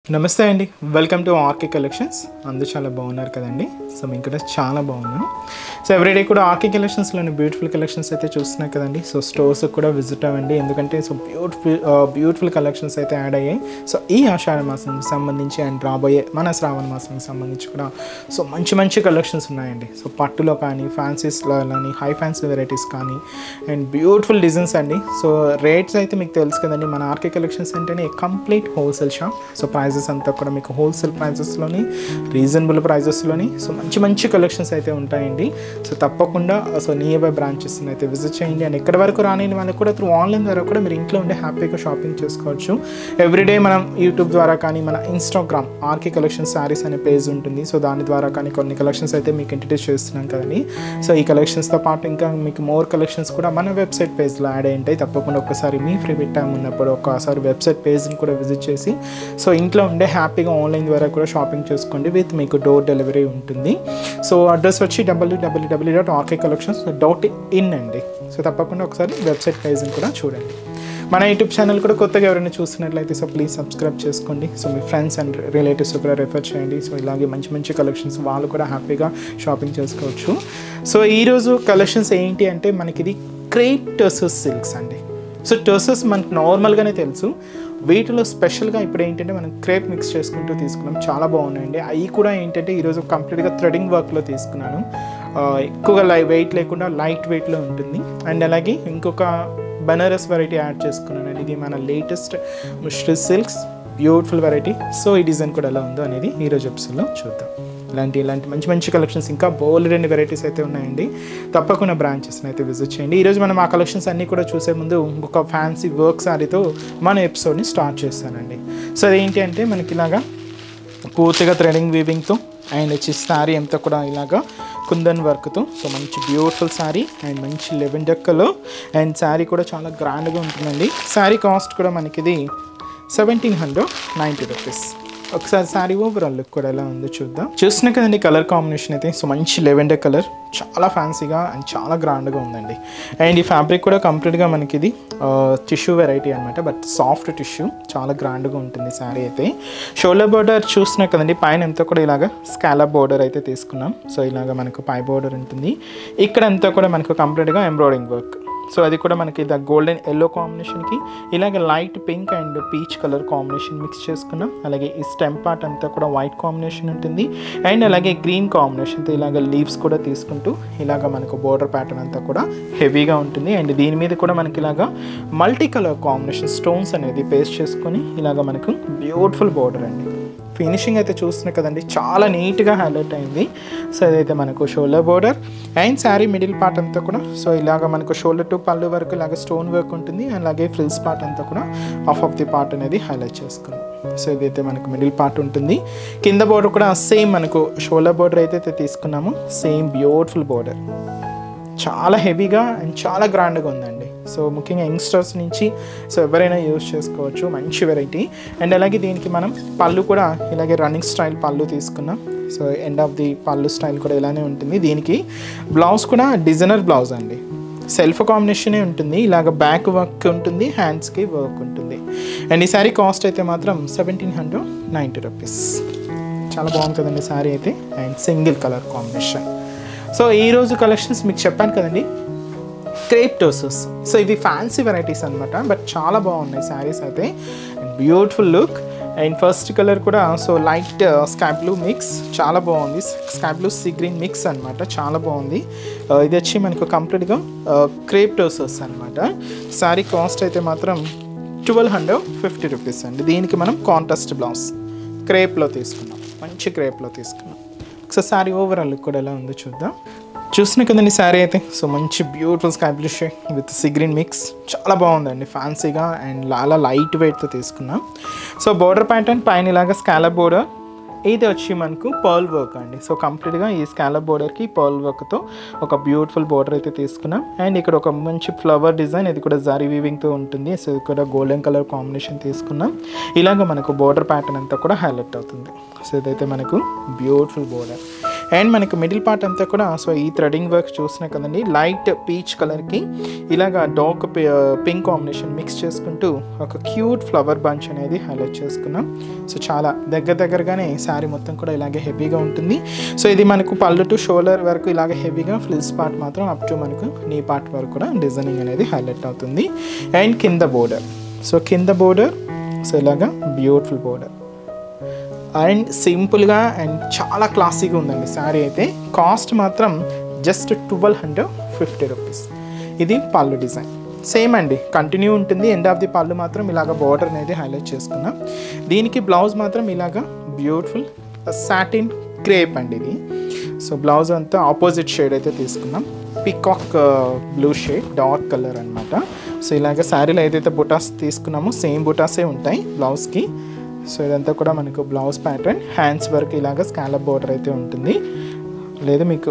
నమస్తే అండి, welcome to RK collections. అందరూ చాలా బాగున్నారు కదండి. సో మేము ఇక్కడ చాలా బాగున్నాం. సో ఎవ్రీడే కూడా ఆర్కే కలెక్షన్స్లోని బ్యూటిఫుల్ కలెక్షన్స్ అయితే చూస్తున్నాయి కదండి. సో స్టోర్స్ కూడా విజిట్ అవ్వండి, ఎందుకంటే సో బ్యూటిఫుల్ కలెక్షన్స్ అయితే యాడ్ అయ్యాయి. సో ఈ ఆషాఢ మాసానికి సంబంధించి అండ్ రాబోయే మన శ్రావణ మాసానికి సంబంధించి కూడా సో మంచి కలెక్షన్స్ ఉన్నాయండి. సో పట్టులో కానీ, ఫ్యాన్సీస్లో కానీ, హై ఫ్యాన్సీ వెరైటీస్ కానీ అండ్ బ్యూటిఫుల్ డిజైన్స్ అండి. సో రేట్స్ అయితే మీకు తెలుసు కదండి, మన ఆర్కే కలెక్షన్స్ అంటేనే complete wholesale shop. So prices అంతా కూడా మీకు హోల్సేల్ ప్రైజెస్లోని, రీజనబుల్ ప్రైజెస్లోని సో మంచి కలెక్షన్స్ అయితే ఉంటాయండి. సో తప్పకుండా సో నియర్ బై బ్రాంచెస్ అయితే విజిట్ చేయండి. అండ్ ఎక్కడి వరకు రాని వాళ్ళకి కూడా త్రూ ఆన్లైన్ ద్వారా కూడా మీరు ఇంట్లో ఉండే హ్యాపీగా షాపింగ్ చేసుకోవచ్చు. ఎవ్రీడే మనం యూట్యూబ్ ద్వారా కానీ, మన ఇన్స్టాగ్రామ్ ఆర్కే కలెక్షన్స్ శారీస్ అనే పేజ్ ఉంటుంది. సో దాని ద్వారా కానీ కొన్ని కలెక్షన్స్ అయితే మీకు ఇంట్రడ్యూస్ చేస్తున్నాం కదండి. సో ఈ కలెక్షన్స్తో పాటు ఇంకా మీకు మోర్ కలెక్షన్స్ కూడా మన వెబ్సైట్ పేజ్లో యాడ్ అయి ఉంటాయి. తప్పకుండా ఒక్కసారి మీ ఫ్రీ టైం ఉన్నప్పుడు ఒకసారి వెబ్సైట్ పేజ్ని కూడా విజిట్ చేసి సో ఇంట్లో ఉండే హ్యాపీగా ఆన్లైన్ ద్వారా కూడా షాపింగ్ చేసుకోండి. విత్ మీకు డోర్ డెలివరీ ఉంటుంది. సో అడ్రస్ వచ్చి www.rkcollections.in అండి. సో తప్పకుండా ఒకసారి వెబ్సైట్ పేజ్ని కూడా చూడండి. మన యూట్యూబ్ ఛానల్ కూడా కొత్తగా ఎవరైనా చూస్తున్నట్లయితే సో ప్లీజ్ సబ్స్క్రైబ్ చేసుకోండి. So me friends and relatives కూడా రెఫర్ చేయండి. సో ఇలాగే మంచి కలెక్షన్స్ వాళ్ళు కూడా హ్యాపీగా షాపింగ్ చేసుకోవచ్చు. సో ఈరోజు కలెక్షన్స్ ఏంటి అంటే మనకి ఇది క్రేప్ టర్సస్ సిల్క్స్ అండి. సో టర్సస్ మనకు నార్మల్గానే తెలుసు, వీటిలో స్పెషల్గా ఇప్పుడు ఏంటంటే మనం క్రేప్ మిక్స్ చేసుకుంటూ తీసుకున్నాం. చాలా బాగున్నాయండి. అవి కూడా ఏంటంటే ఈరోజు కంప్లీట్గా థ్రెడింగ్ వర్క్లో తీసుకున్నాను. ఎక్కువగా వెయిట్ లేకుండా లైట్ వెయిట్లో ఉంటుంది. అండ్ అలాగే ఇంకొక బనారస్ వెరైటీ యాడ్ చేసుకున్నాను. ఇది మన లేటెస్ట్ ముష్రి సిల్క్స్ బ్యూటిఫుల్ వెరైటీ. సో ఈ డిజైన్ కూడా ఎలా ఉందో అనేది ఈరోజు ఎపిసోడ్లో చూద్దాం. ఇలాంటి మంచి కలెక్షన్స్ ఇంకా బోల్డ్ వెరైటీస్ అయితే ఉన్నాయండి. తప్పకుండా బ్రాంచెస్ని అయితే విజిట్ చేయండి. ఈరోజు మనం ఆ కలెక్షన్స్ అన్నీ కూడా చూసే ముందు ఇంకొక ఫ్యాన్సీ వర్క్ శారీతో మన ఎపిసోడ్ని స్టార్ట్ చేస్తానండి. సో అదేంటి అంటే మనకి ఇలాగా పూర్తిగా థ్రెడింగ్ వీవింగ్తో అండ్ వచ్చి శారీ అంతా కూడా ఇలాగా కుందన్ వర్క్తో సో మంచి బ్యూటిఫుల్ శారీ అండ్ మంచి లెవెండర్ కలర్ అండ్ శారీ కూడా చాలా గ్రాండ్గా ఉంటుందండి. శారీ కాస్ట్ కూడా మనకిది 1790 రూపీస్. ఒకసారి శారీ ఓవరాల్ లుక్ కూడా ఎలా ఉందో చూద్దాం. చూస్తున్నా కదండి కలర్ కాంబినేషన్ అయితే సో మంచి లెవెండర్ కలర్, చాలా ఫ్యాన్సీగా అండ్ చాలా గ్రాండ్గా ఉందండి. అండ్ ఈ ఫ్యాబ్రిక్ కూడా కంప్లీట్గా మనకి ఇది టిష్యూ వెరైటీ అనమాట, బట్ సాఫ్ట్ టిష్యూ, చాలా గ్రాండ్గా ఉంటుంది శారీ అయితే. షోల్డర్ బోర్డర్ చూస్తున్నా కదండి, పైన అంతా కూడా ఇలాగ స్కాలప్ బోర్డర్ అయితే తీసుకున్నాం. సో ఇలాగ మనకు పై బోర్డర్ ఉంటుంది. ఇక్కడ అంతా కూడా మనకు కంప్లీట్గా ఎంబ్రాయిడింగ్ వర్క్. సో అది కూడా మనకి ద గోల్డెన్ ఎల్లో కాంబినేషన్కి ఇలాగ light pink and peach colour combination mix చేసుకున్నాం. అలాగే ఈ స్టెమ్ పార్ట్ అంతా కూడా వైట్ కాంబినేషన్ ఉంటుంది. అండ్ అలాగే గ్రీన్ కాంబినేషన్తో ఇలాగ లీవ్స్ కూడా తీసుకుంటూ ఇలాగ మనకు బోర్డర్ ప్యాటర్న్ అంతా కూడా హెవీగా ఉంటుంది. అండ్ దీని మీద కూడా మనకి ఇలాగ మల్టీ కలర్ కాంబినేషన్ స్టోన్స్ అనేది పేస్ట్ చేసుకొని ఇలాగ మనకు బ్యూటిఫుల్ బోర్డర్ అండి. ఫినిషింగ్ అయితే చూస్తున్నాయి కదండి, చాలా నీట్గా హైలైట్ అయింది. సో ఇదైతే మనకు shoulder border and sari middle part అంతా కూడా సో ఇలాగ మనకు షోల్డర్ టు పళ్ళు వరకు ఇలాగ స్టోన్ వర్క్ ఉంటుంది. అలాగే ఫ్రిల్స్ పార్ట్ అంతా కూడా ఆఫ్ ది పార్ట్ అనేది హైలైట్ చేసుకున్నాం. సో ఇదైతే మనకు మిడిల్ పార్ట్ ఉంటుంది. కింద బోర్డర్ కూడా సేమ్ మనకు షోల్డర్ బోర్డర్ అయితే తీసుకున్నాము. సేమ్ బ్యూటిఫుల్ బోర్డర్, చాలా హెవీగా అండ్ చాలా గ్రాండ్గా ఉందండి. సో ముఖ్యంగా యంగ్స్టర్స్ నుంచి సో ఎవరైనా యూజ్ చేసుకోవచ్చు, మంచి వెరైటీ. అండ్ అలాగే దీనికి మనం పళ్ళు కూడా ఇలాగే రన్నింగ్ స్టైల్ పళ్ళు తీసుకున్నాం. సో ఎండ్ ఆఫ్ ది పళ్ళు స్టైల్ కూడా ఇలానే ఉంటుంది. దీనికి బ్లౌజ్ కూడా డిజైనర్ బ్లౌజ్ అండి, సెల్ఫ్ కాంబినేషనే ఉంటుంది. ఇలాగ బ్యాక్ వర్క్ ఉంటుంది, హ్యాండ్స్కి వర్క్ ఉంటుంది. అండ్ ఈ శారీ కాస్ట్ అయితే మాత్రం 1790 రూపీస్. చాలా బాగుంది కదండి శారీ అయితే, and single colour combination. So ఈరోజు కలెక్షన్స్ మీకు చెప్పాను కదండి, క్రేప్ టర్సస్. సో ఇవి ఫ్యాన్సీ వెరైటీస్ అనమాట, బట్ చాలా బాగున్నాయి శారీస్ అయితే. Beautiful look. And first colour కూడా so light sky blue mix, చాలా బాగుంది. Sky blue sea green mix అనమాట, చాలా బాగుంది. ఇది వచ్చి మనకు కంప్లీట్గా క్రేప్ టర్సస్ అనమాట. శారీ కాస్ట్ అయితే మాత్రం 1250 రూపీస్ అండి. దీనికి మనం కాంట్రాస్ట్ బ్లౌజ్ క్రేప్లో తీసుకున్నాం, మంచి క్రేప్లో తీసుకున్నాం. సో శారీ ఓవరాల్ లుక్ కూడా ఎలా ఉందో చూద్దాం. చూస్తున్నా కదండి శారీ అయితే సో మంచి beautiful sky blue shade with sea green mix, చాలా బాగుందండి ఫ్యాన్సీగా అండ్ చాలా లైట్ వెయిట్తో తీసుకున్నాం. సో బోర్డర్ ప్యాటర్న్ పైన ఇలాగా స్కాలప్ బోర్డర్, ఇది వచ్చి మనకు పర్ల్ వర్క్ అండి. సో కంప్లీట్గా ఈ స్కాలప్ బోర్డర్కి పర్ల్ వర్క్తో ఒక బ్యూటిఫుల్ బోర్డర్ అయితే తీసుకున్నాం. అండ్ ఇక్కడ ఒక మంచి ఫ్లవర్ డిజైన్, ఇది కూడా జరీ వీవింగ్తో ఉంటుంది. సో ఇక్కడ గోల్డెన్ కలర్ కాంబినేషన్ తీసుకున్నాం. ఇలాగ మనకు బోర్డర్ ప్యాటర్న్ అంతా కూడా హైలైట్ అవుతుంది. సో ఇదైతే మనకు బ్యూటిఫుల్ బోర్డర్. అండ్ మనకు మిడిల్ పార్ట్ అంతా కూడా సో ఈ థ్రెడింగ్ వర్క్ చూసినా కదండి, లైట్ పీచ్ కలర్కి ఇలాగా డార్క్ పింక్ కాంబినేషన్ మిక్స్ చేసుకుంటూ ఒక క్యూట్ ఫ్లవర్ బంచ్ అనేది హైలైట్ చేసుకున్నాం. సో చాలా దగ్గరగానే శారీ మొత్తం కూడా ఇలాగే హెవీగా ఉంటుంది. సో ఇది మనకు పళ్ళు టు షోల్డర్ వరకు ఇలాగే హెవీగా, ఫ్రిల్స్ పార్ట్ మాత్రం అప్ టు మనకు నీ పార్ట్ వరకు కూడా డిజైనింగ్ అనేది హైలైట్ అవుతుంది. అండ్ కింద బోర్డర్, సో కింద బోర్డర్ సో ఇలాగా బ్యూటిఫుల్ బోర్డర్ అండ్ సింపుల్గా అండ్ చాలా క్లాసీగా ఉందండి శారీ అయితే. కాస్ట్ మాత్రం జస్ట్ 1250 రూపీస్. ఇది పళ్ళు డిజైన్ సేమ్ అండి, కంటిన్యూ ఉంటుంది. ఎండ్ ఆఫ్ ది పళ్ళు మాత్రం ఇలాగ బార్డర్ అనేది హైలైట్ చేసుకున్నాం. దీనికి బ్లౌజ్ మాత్రం ఇలాగా బ్యూటిఫుల్ సాటిన్ క్రేప్ అండి ఇది. సో బ్లౌజ్ అంతా ఆపోజిట్ షేడ్ అయితే తీసుకున్నాం, peacock blue shade dark colour అనమాట. సో ఇలాగ శారీలో ఏదైతే బుటాస్ తీసుకున్నామో సేమ్ బుటాసే ఉంటాయి బ్లౌజ్కి. సో ఇదంతా కూడా మనకు బ్లౌజ్ ప్యాటర్న్, హ్యాండ్స్ వరకు ఇలాగ స్కాలప్ బోర్డర్ అయితే ఉంటుంది, లేదా మీకు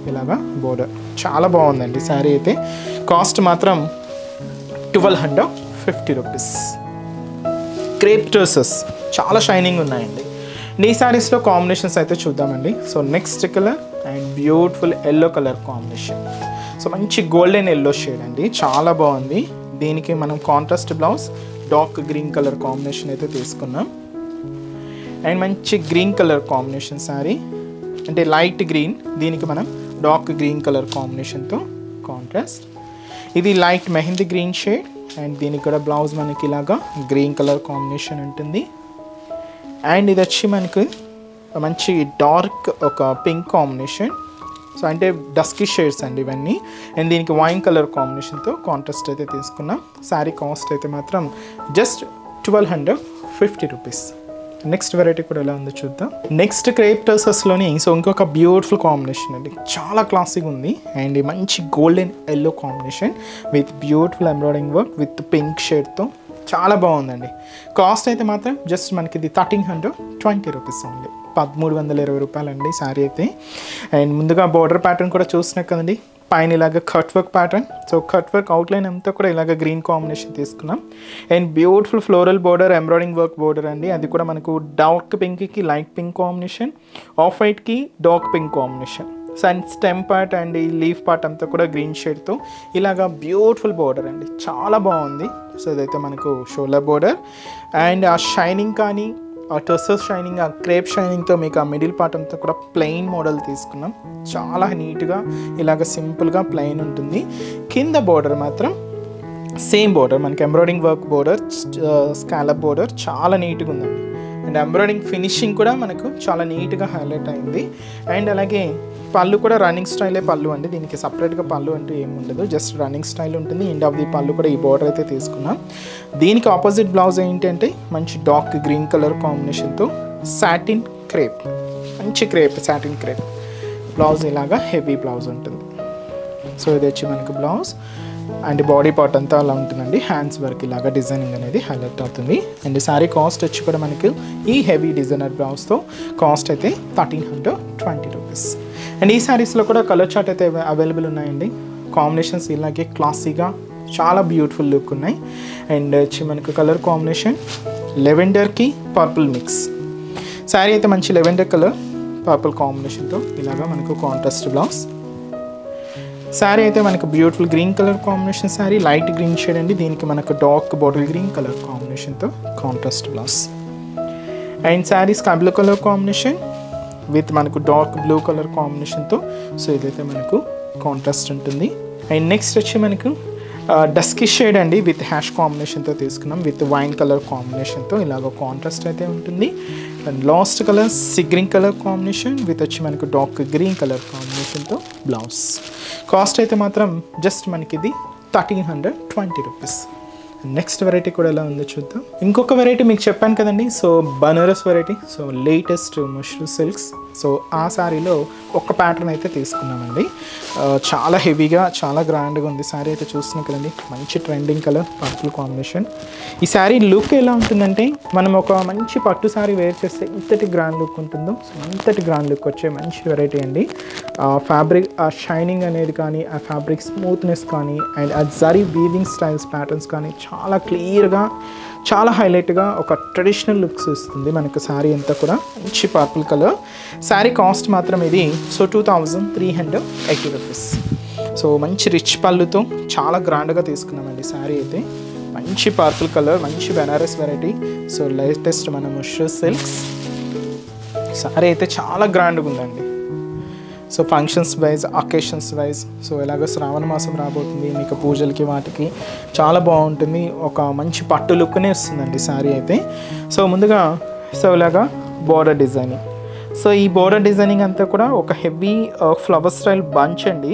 ఇలాగా బోర్డర్. చాలా బాగుందండి శారీ అయితే. కాస్ట్ మాత్రం 1250 రూపీస్. క్రేప్ డ్రెస్సెస్ చాలా షైనింగ్ ఉన్నాయండి. ఈ శారీస్లో కాంబినేషన్స్ అయితే చూద్దామండి. So next colour and beautiful yellow colour combination. So మంచి గోల్డెన్ ఎల్లో షేడ్ అండి, చాలా బాగుంది. దీనికి మనం contrast blouse dark green colour combination అయితే తీసుకున్నాం. అండ్ మంచి గ్రీన్ కలర్ కాంబినేషన్ శారీ, అంటే లైట్ గ్రీన్, దీనికి మనం డార్క్ గ్రీన్ కలర్ కాంబినేషన్తో కాంట్రాస్ట్. ఇది light mehndi green shade and దీనికి కూడా బ్లౌజ్ మనకి ఇలాగా గ్రీన్ కలర్ కాంబినేషన్ ఉంటుంది. అండ్ ఇది వచ్చి మనకు మంచి డార్క్ ఒక పింక్ కాంబినేషన్, సో అంటే డస్కీ షేడ్స్ అండి ఇవన్నీ. అండ్ దీనికి వైన్ కలర్ కాంబినేషన్తో కాంట్రాస్ట్ అయితే తీసుకున్నాం. శారీ కాస్ట్ అయితే మాత్రం జస్ట్ 1250 రూపీస్. నెక్స్ట్ వెరైటీ కూడా ఎలా ఉందో చూద్దాం. నెక్స్ట్ క్రేప్ డ్రెస్సెస్లోని సో ఇంకొక బ్యూటిఫుల్ కాంబినేషన్ అండి, చాలా క్లాసిక్ ఉంది. అండ్ మంచి golden yellow combination with beautiful embroidering work with pink షేడ్తో చాలా బాగుందండి. కాస్ట్ అయితే మాత్రం జస్ట్ మనకి ఇది 1320 రూపీస్ ఓన్లీ, 1320 రూపాయలండి శారీ అయితే. అండ్ ముందుగా బార్డర్ ప్యాటర్న్ కూడా చూసినా కదండి, పైన ఇలాగ cut work pattern. So cut work outline అంతా కూడా ఇలాగ గ్రీన్ కాంబినేషన్ తీసుకున్నాం. And beautiful floral border, embroidering work border అండి. అది కూడా మనకు డార్క్ పింక్కి లైట్ పింక్ కాంబినేషన్, ఆఫ్ వైట్కి dark pink combination. And stem part and ఈ లీఫ్ పార్ట్ అంతా కూడా గ్రీన్ షేడ్తో ఇలాగా బ్యూటిఫుల్ బోర్డర్ అండి, చాలా బాగుంది. సో ఇదైతే మనకు షోల్డర్ బోర్డర్ అండ్ ఆ షైనింగ్ కానీ ఆ టర్సస్ షైనింగ్, ఆ క్రేప్ షైనింగ్తో మీకు ఆ మిడిల్ పార్ట్ అంతా కూడా ప్లెయిన్ మోడల్ తీసుకున్నాం. చాలా నీట్గా ఇలాగ సింపుల్గా ప్లెయిన్ ఉంటుంది. కింద బోర్డర్ మాత్రం సేమ్ బోర్డర్ మనకి embroidering work border, scallop border, చాలా నీట్గా ఉందండి. అండ్ ఎంబ్రాయిడింగ్ ఫినిషింగ్ కూడా మనకు చాలా నీట్గా హైలైట్ అయింది. అండ్ అలాగే పళ్ళు కూడా రన్నింగ్ స్టైలే పళ్ళు అండి, దీనికి సపరేట్గా పళ్ళు అంటూ ఏమి ఉండదు, జస్ట్ రన్నింగ్ స్టైల్ ఉంటుంది. ఎండ్ ఆఫ్ ది పళ్ళు కూడా ఈ బోర్డర్ అయితే తీసుకున్నాం. దీనికి ఆపోజిట్ బ్లౌజ్ ఏంటంటే మంచి డార్క్ గ్రీన్ కలర్ కాంబినేషన్తో సాటిన్ క్రేప్, మంచి క్రేప్ సాటిన్ క్రేప్ బ్లౌజ్, ఇలాగా హెవీ బ్లౌజ్ ఉంటుంది. సో ఇది వచ్చి మనకు బ్లౌజ్ అండ్ బాడీ పార్ట్ అంతా అలా ఉంటుందండి. హ్యాండ్స్ వర్క్ ఇలాగా డిజైనింగ్ అనేది హైలైట్ అవుతుంది. అండ్ శారీ కాస్ట్ వచ్చి కూడా మనకు ఈ హెవీ డిజైనర్ బ్లౌజ్తో కాస్ట్ అయితే 1320 రూపీస్. అండ్ ఈ శారీస్లో కూడా కలర్ చార్ట్ అయితే అవైలబుల్ ఉన్నాయండి. కాంబినేషన్స్ ఇలాగే క్లాసీగా చాలా బ్యూటిఫుల్ లుక్ ఉన్నాయి. అండ్ వచ్చి మనకు కలర్ కాంబినేషన్ లెవెండర్కి పర్పుల్ మిక్స్. శారీ అయితే మంచి లెవెండర్ కలర్ పర్పుల్ కాంబినేషన్తో ఇలాగా మనకు కాంట్రాస్ట్ బ్లౌజ్. శారీ అయితే మనకు beautiful green colour combination sari, light green shade అండి. దీనికి మనకు డార్క్ బాటిల్ గ్రీన్ కలర్ కాంబినేషన్తో contrast blouse. And sari sky blue colour combination with మనకు డార్క్ బ్లూ కలర్ కాంబినేషన్తో. సో ఇదైతే మనకు కాంట్రాస్ట్ ఉంటుంది. అండ్ నెక్స్ట్ వచ్చి మనకు డస్కీ షేడ్ అండి విత్ హ్యాష్ కాంబినేషన్తో తీసుకున్నాం, విత్ వైన్ కలర్ కాంబినేషన్తో ఇలాగ కాంట్రాస్ట్ అయితే ఉంటుంది. And last colour sea green colour combination with వచ్చి మనకు డార్క్ గ్రీన్ కలర్ కాంబినేషన్తో బ్లౌజ్. కాస్ట్ అయితే మాత్రం జస్ట్ మనకి ఇది 1320 రూపీస్. నెక్స్ట్ వెరైటీ కూడా ఎలా ఉందో చూద్దాం. ఇంకొక వెరైటీ మీకు చెప్పాను కదండి, so Banaras variety, so latest mashru silks. So ఆ శారీలో ఒక ప్యాటర్న్ అయితే తీసుకున్నామండి. చాలా హెవీగా చాలా గ్రాండ్గా ఉంది శారీ అయితే చూస్తున్నాం కదండి. మంచి ట్రెండింగ్ కలర్ పర్పుల్ కాంబినేషన్. ఈ శారీ లుక్ ఎలా ఉంటుందంటే మనం ఒక మంచి పట్టు శారీ వేర్ చేస్తే ఇంతటి గ్రాండ్ లుక్ ఉంటుందో, సో ఇంతటి గ్రాండ్ లుక్ వచ్చే మంచి వెరైటీ అండి. ఫ్యాబ్రిక్ ఆ షైనింగ్ అనేది కానీ, ఆ ఫ్యాబ్రిక్ స్మూత్నెస్ కానీ, అండ్ ఆ జరీ వీవింగ్ స్టైల్స్ ప్యాటర్న్స్ కానీ చాలా క్లియర్గా, చాలా హైలైట్గా ఒక ట్రెడిషనల్ లుక్స్ ఇస్తుంది మనకు శారీ అంతా కూడా. మంచి పర్పుల్ కలర్. శారీ కాస్ట్ మాత్రం ఇది సో 2380 రూపీస్. సో మంచి రిచ్ పళ్ళుతో చాలా గ్రాండ్గా తీసుకున్నామండి శారీ అయితే. మంచి పర్పుల్ కలర్, మంచి బెనారస్ వెరైటీ. సో లేటెస్ట్ మన ముషర్ సిల్క్స్ శారీ అయితే చాలా గ్రాండ్గా ఉందండి. So functions wise, occasions wise, so ఇలాగ శ్రావణ మాసం రాబోతుంది, మీకు పూజలకి వాటికి చాలా బాగుంటుంది. ఒక మంచి పట్టు లుక్నే వస్తుందండి శారీ అయితే. సో ముందుగా సో ఇలాగా బోర్డర్ డిజైనింగ్. సో ఈ బోర్డర్ డిజైనింగ్ అంతా కూడా ఒక హెవీ ఫ్లవర్ స్టైల్ బంచ్ అండి.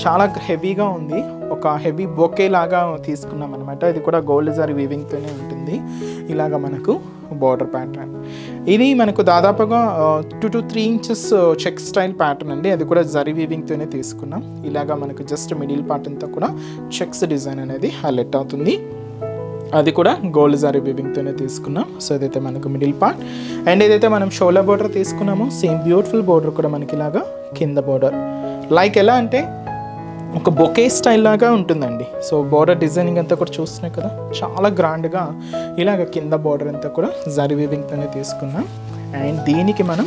చాలా హెవీగా ఉంది. ఒక హెవీ బొకే లాగా తీసుకున్నాం అనమాట. ఇది కూడా గోల్డ్ జరీ వీవింగ్తోనే ఉంటుంది. ఇలాగ మనకు బార్డర్ ప్యాటర్న్. ఇది మనకు దాదాపుగా 2 to 3 inches check style pattern అండి. అది కూడా జరీ వీవింగ్తోనే తీసుకున్నాం. ఇలాగా మనకు జస్ట్ మిడిల్ పార్ట్ అంతా కూడా చెక్స్ డిజైన్ అనేది హైలైట్ అవుతుంది. అది కూడా గోల్డ్ జరీ వీవింగ్తోనే తీసుకున్నాం. సో ఇదైతే మనకు మిడిల్ పార్ట్. అండ్ ఏదైతే మనం షోలా బోర్డర్ తీసుకున్నామో సేమ్ బ్యూటిఫుల్ బోర్డర్ కూడా మనకి ఇలాగా కింద బోర్డర్ లైక్ ఎలా అంటే ఒక బొకే స్టైల్ లాగా ఉంటుందండి. సో బోర్డర్ డిజైనింగ్ అంతా కూడా చూస్తున్నాయి కదా, చాలా గ్రాండ్గా ఇలాగ కింద బోర్డర్ అంతా కూడా జరీ వీవింగ్తోనే తీసుకున్నాం. అండ్ దీనికి మనం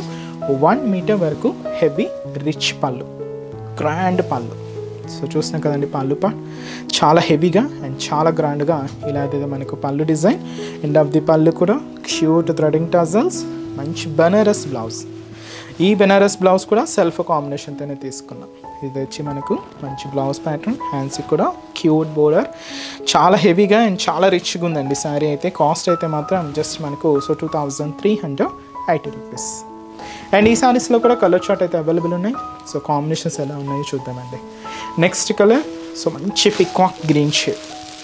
1 మీటర్ వరకు హెవీ రిచ్ పళ్ళు, గ్రాండ్ పళ్ళు. సో చూస్తున్నాం కదండి పళ్ళు పార్ట్ చాలా హెవీగా అండ్ చాలా గ్రాండ్గా ఇలా అయితే మనకు పళ్ళు డిజైన్. ఎండ్ ఆఫ్ ది పళ్ళు కూడా క్యూట్ థ్రెడింగ్ టజల్స్, మంచి బెనారస్ బ్లౌజ్. ఈ బెనారస్ బ్లౌజ్ కూడా సెల్ఫ్ కాంబినేషన్తోనే తీసుకున్నాం. ఇది వచ్చి మనకు మంచి బ్లౌజ్ ప్యాటర్న్, హ్యాండ్స్కి కూడా క్యూట్ బోర్డర్, చాలా హెవీగా అండ్ చాలా రిచ్గా ఉందండి శారీ అయితే. కాస్ట్ అయితే మాత్రం జస్ట్ మనకు సో 2380 రూపీస్. అండ్ ఈ శారీస్లో కూడా కలర్ చార్ట్ అయితే అవైలబుల్ ఉన్నాయి. సో కాంబినేషన్స్ ఎలా ఉన్నాయో చూద్దామండి. నెక్స్ట్ కలర్ సో మంచి పికాక్ గ్రీన్ షేడ్,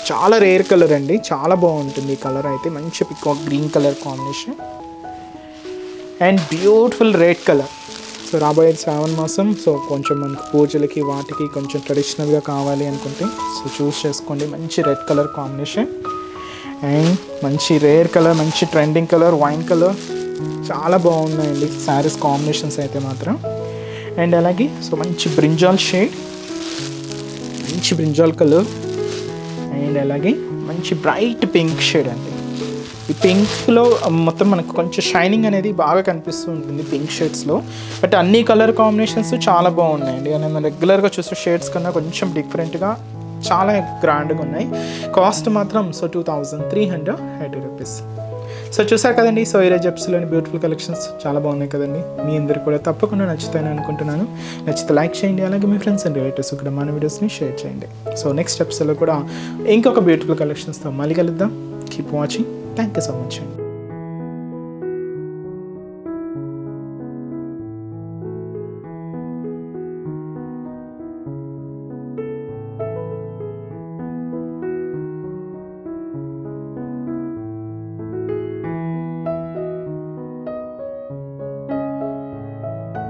చాలా రేర్ కలర్ అండి, చాలా బాగుంటుంది ఈ కలర్ అయితే. మంచి peacock green colour combination and beautiful red colour. So రాబోయే శ్రావణ మాసం, సో కొంచెం మనకు పూజలకి వాటికి కొంచెం ట్రెడిషనల్గా కావాలి అనుకుంటే సో చూస్ చేసుకోండి. మంచి రెడ్ కలర్ కాంబినేషన్ అండ్ మంచి రేర్ కలర్, మంచి ట్రెండింగ్ కలర్, వైన్ కలర్, చాలా బాగున్నాయండి శారీస్ కాంబినేషన్స్ అయితే మాత్రం. అండ్ అలాగే సో మంచి బ్రింజాల్ షేడ్, మంచి బ్రింజాల్ కలర్ అండ్ అలాగే మంచి బ్రైట్ పింక్ షేడ్ అండి. ఈ పింక్లో మొత్తం మనకు కొంచెం షైనింగ్ అనేది బాగా కనిపిస్తూ ఉంటుంది పింక్ షేడ్స్లో. బట్ అన్ని కలర్ కాంబినేషన్స్ చాలా బాగున్నాయండి. మనం రెగ్యులర్గా చూసే షేడ్స్ కన్నా కొంచెం డిఫరెంట్గా చాలా గ్రాండ్గా ఉన్నాయి. కాస్ట్ మాత్రం సో 2380 రూపీస్. సో చూసారు కదండి. సో ఈరోజు ఎపిసోడ్లోని బ్యూటిఫుల్ కలెక్షన్స్ చాలా బాగున్నాయి కదండి. మీ అందరు కూడా తప్పకుండా నచ్చుతాయని అనుకుంటున్నాను. నచ్చితే లైక్ చేయండి, అలాగే మీ ఫ్రెండ్స్ అండ్ రిలేటివ్స్ కూడా మన వీడియోస్ని షేర్ చేయండి. సో నెక్స్ట్ ఎపిసోడ్లో కూడా ఇంకొక బ్యూటిఫుల్ కలెక్షన్స్తో మళ్ళీ కలుద్దాం. Keep watching. Thank you so much.